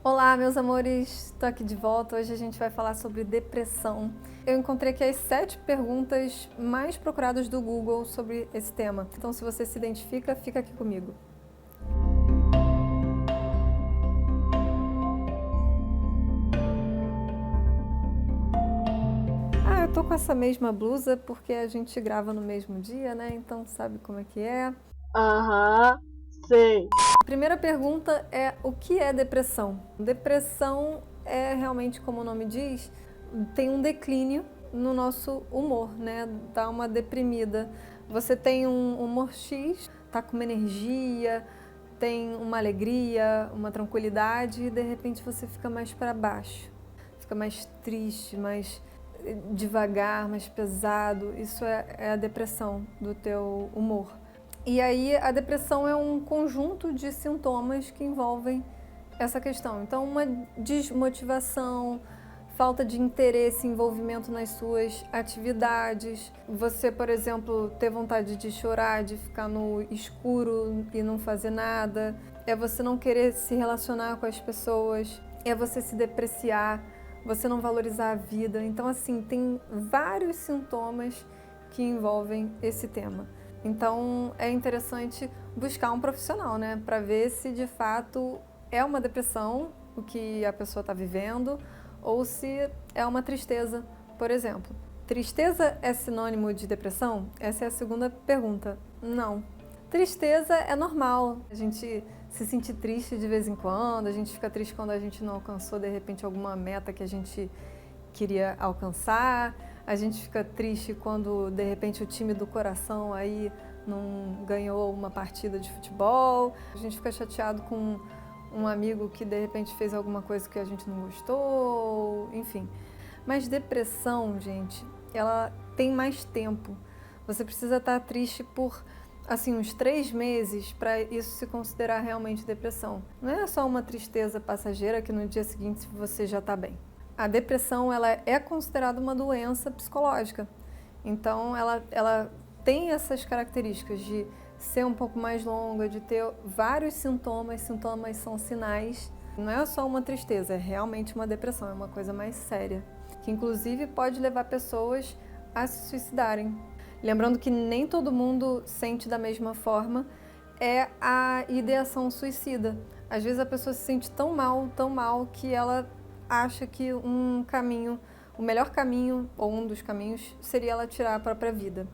Olá, meus amores, estou aqui de volta. Hoje a gente vai falar sobre depressão. Eu encontrei aqui as 7 perguntas mais procuradas do Google sobre esse tema. Então, se você se identifica, fica aqui comigo. Eu tô com essa mesma blusa porque a gente grava no mesmo dia, né? Então sabe como é que é. Aham, sei. Primeira pergunta é: o que é depressão? Depressão é realmente, como o nome diz, tem um declínio no nosso humor, né? Dá uma deprimida. Você tem um humor X, tá com uma energia, tem uma alegria, uma tranquilidade e de repente você fica mais para baixo. Fica mais triste, mais devagar, mais pesado. Isso é a depressão do teu humor. E aí a depressão é um conjunto de sintomas que envolvem essa questão. Então, uma desmotivação, falta de interesse, envolvimento nas suas atividades. Você, por exemplo, ter vontade de chorar, de ficar no escuro e não fazer nada. É você não querer se relacionar com as pessoas. É você se depreciar, você não valorizar a vida. Então, assim, tem vários sintomas que envolvem esse tema. Então é interessante buscar um profissional, né, para ver se de fato é uma depressão o que a pessoa está vivendo ou se é uma tristeza, por exemplo. Tristeza é sinônimo de depressão? Essa é a segunda pergunta. Não. Tristeza é normal. A gente se sentir triste de vez em quando, a gente fica triste quando a gente não alcançou de repente alguma meta que a gente queria alcançar. A gente fica triste quando de repente o time do coração aí não ganhou uma partida de futebol. A gente fica chateado com um amigo que de repente fez alguma coisa que a gente não gostou, enfim. Mas depressão, gente, ela tem mais tempo. Você precisa estar triste por assim uns 3 meses para isso se considerar realmente depressão. Não é só uma tristeza passageira que no dia seguinte você já está bem. A depressão ela é considerada uma doença psicológica. Então ela tem essas características de ser um pouco mais longa, de ter vários sintomas. Sintomas são sinais. Não é só uma tristeza, é realmente uma depressão, é uma coisa mais séria, que inclusive pode levar pessoas a se suicidarem. Lembrando que nem todo mundo sente da mesma forma, é a ideação suicida. Às vezes a pessoa se sente tão mal, que ela acha que um caminho, o melhor caminho ou um dos caminhos seria ela tirar a própria vida.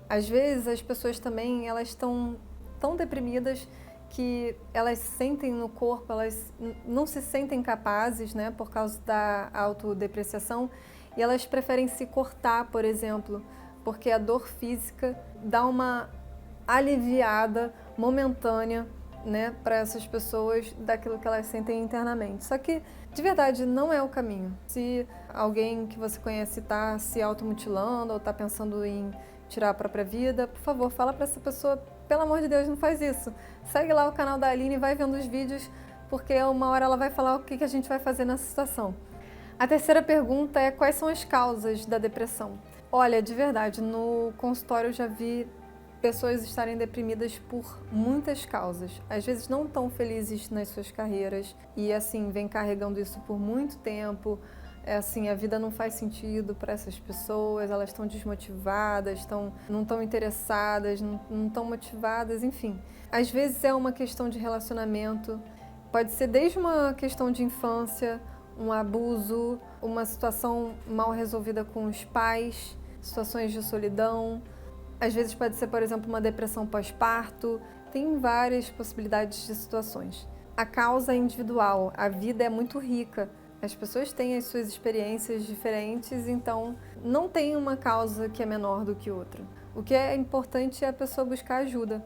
Às vezes as pessoas também elas estão tão deprimidas que elas sentem no corpo, elas não se sentem capazes, né, por causa da autodepreciação, e elas preferem se cortar, por exemplo, porque a dor física dá uma aliviada momentânea, né, para essas pessoas daquilo que elas sentem internamente. Só que, de verdade, não é o caminho. Se alguém que você conhece está se automutilando ou está pensando em tirar a própria vida, por favor, fala para essa pessoa, pelo amor de Deus, não faz isso. Segue lá o canal da Aline e vai vendo os vídeos, porque uma hora ela vai falar o que a gente vai fazer nessa situação. A terceira pergunta é: quais são as causas da depressão? Olha, de verdade, no consultório eu já vi pessoas estarem deprimidas por muitas causas. Às vezes não tão felizes nas suas carreiras e assim, vem carregando isso por muito tempo. A vida não faz sentido para essas pessoas, elas estão desmotivadas, não estão interessadas, não estão motivadas, enfim. Às vezes é uma questão de relacionamento, pode ser desde uma questão de infância, um abuso, uma situação mal resolvida com os pais, situações de solidão. Às vezes pode ser, por exemplo, uma depressão pós-parto. Tem várias possibilidades de situações. A causa é individual, a vida é muito rica. As pessoas têm as suas experiências diferentes, então não tem uma causa que é menor do que outra. O que é importante é a pessoa buscar ajuda.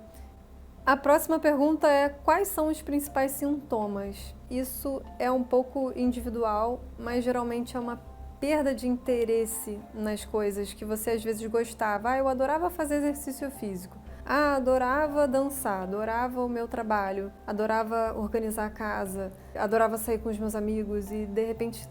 A próxima pergunta é: quais são os principais sintomas? Isso é um pouco individual, mas geralmente é uma perda de interesse nas coisas que você às vezes gostava. Eu adorava fazer exercício físico. Adorava dançar, adorava o meu trabalho, adorava organizar a casa, adorava sair com os meus amigos e de repente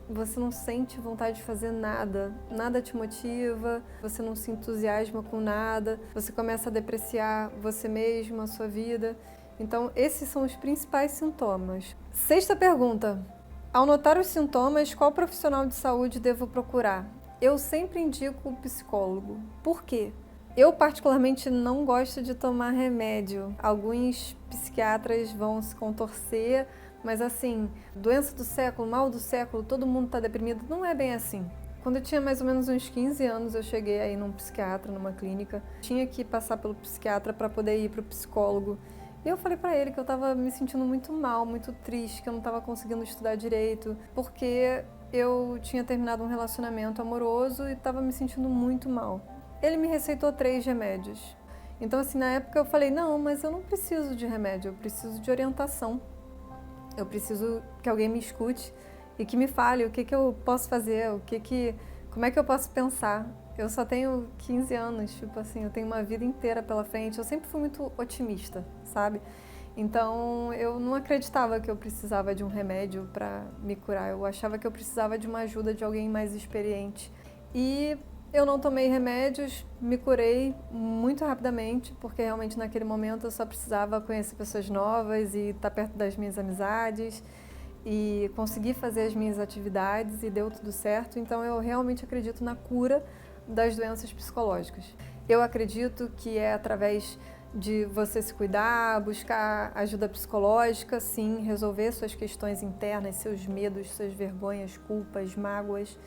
você não sente vontade de fazer nada, nada te motiva, você não se entusiasma com nada, você começa a depreciar você mesmo, a sua vida. Então, esses são os principais sintomas. Sexta pergunta. Ao notar os sintomas, qual profissional de saúde devo procurar? Eu sempre indico o psicólogo. Por quê? Eu particularmente não gosto de tomar remédio. Alguns psiquiatras vão se contorcer, mas assim, doença do século, mal do século, todo mundo está deprimido. Não é bem assim. Quando eu tinha mais ou menos uns 15 anos, eu cheguei aí num psiquiatra, numa clínica. Tinha que passar pelo psiquiatra para poder ir para o psicólogo. E eu falei para ele que eu estava me sentindo muito mal, muito triste, que eu não estava conseguindo estudar direito, porque eu tinha terminado um relacionamento amoroso e estava me sentindo muito mal. Ele me receitou 3 remédios. Então, assim, na época eu falei, não, mas eu não preciso de remédio, eu preciso de orientação. Eu preciso que alguém me escute e que me fale o que eu posso fazer, como é que eu posso pensar. Eu só tenho 15 anos, tipo assim, eu tenho uma vida inteira pela frente. Eu sempre fui muito otimista, sabe? Então, eu não acreditava que eu precisava de um remédio para me curar. Eu achava que eu precisava de uma ajuda de alguém mais experiente. E eu não tomei remédios, me curei muito rapidamente, porque realmente naquele momento eu só precisava conhecer pessoas novas e estar perto das minhas amizades e conseguir fazer as minhas atividades e deu tudo certo. Então, eu realmente acredito na cura das doenças psicológicas. Eu acredito que é através de você se cuidar, buscar ajuda psicológica, sim, resolver suas questões internas, seus medos, suas vergonhas, culpas, mágoas,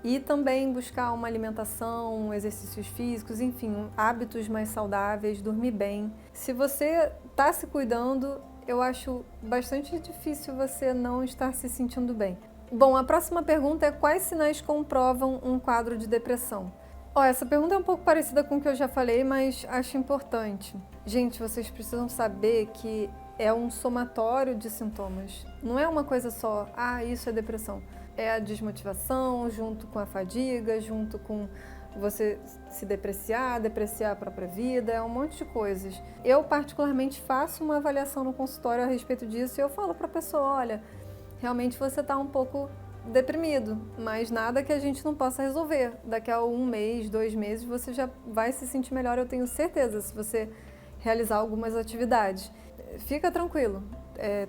e também buscar uma alimentação, exercícios físicos, enfim, hábitos mais saudáveis, dormir bem. Se você está se cuidando, eu acho bastante difícil você não estar se sentindo bem. Bom, a próxima pergunta é: quais sinais comprovam um quadro de depressão? Essa pergunta é um pouco parecida com o que eu já falei, mas acho importante. Gente, vocês precisam saber que é um somatório de sintomas. Não é uma coisa só, isso é depressão. É a desmotivação, junto com a fadiga, junto com você se depreciar a própria vida, é um monte de coisas. Eu, particularmente, faço uma avaliação no consultório a respeito disso e eu falo para a pessoa, olha, realmente você está um pouco deprimido, mas nada que a gente não possa resolver. Daqui a 1 mês, 2 meses, você já vai se sentir melhor, eu tenho certeza, se você realizar algumas atividades. Fica tranquilo,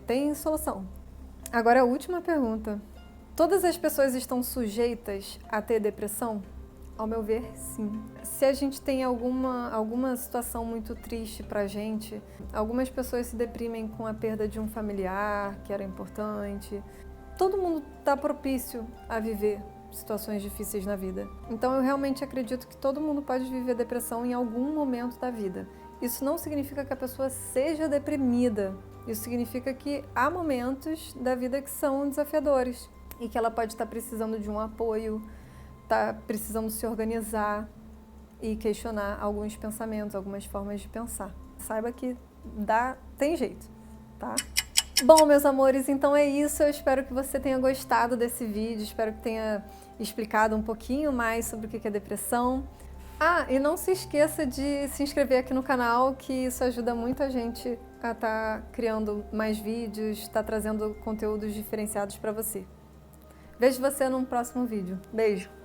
tem solução. Agora a última pergunta. Todas as pessoas estão sujeitas a ter depressão? Ao meu ver, sim. Se a gente tem alguma situação muito triste pra gente, algumas pessoas se deprimem com a perda de um familiar que era importante. Todo mundo está propício a viver situações difíceis na vida. Então eu realmente acredito que todo mundo pode viver depressão em algum momento da vida. Isso não significa que a pessoa seja deprimida. Isso significa que há momentos da vida que são desafiadores e que ela pode estar precisando de um apoio, está precisando se organizar e questionar alguns pensamentos, algumas formas de pensar. Saiba que tem jeito, tá? Bom, meus amores, então é isso. Eu espero que você tenha gostado desse vídeo, espero que tenha explicado um pouquinho mais sobre o que é depressão. E não se esqueça de se inscrever aqui no canal, que isso ajuda muito a gente a estar criando mais vídeos, estar trazendo conteúdos diferenciados para você. Vejo você num próximo vídeo. Beijo!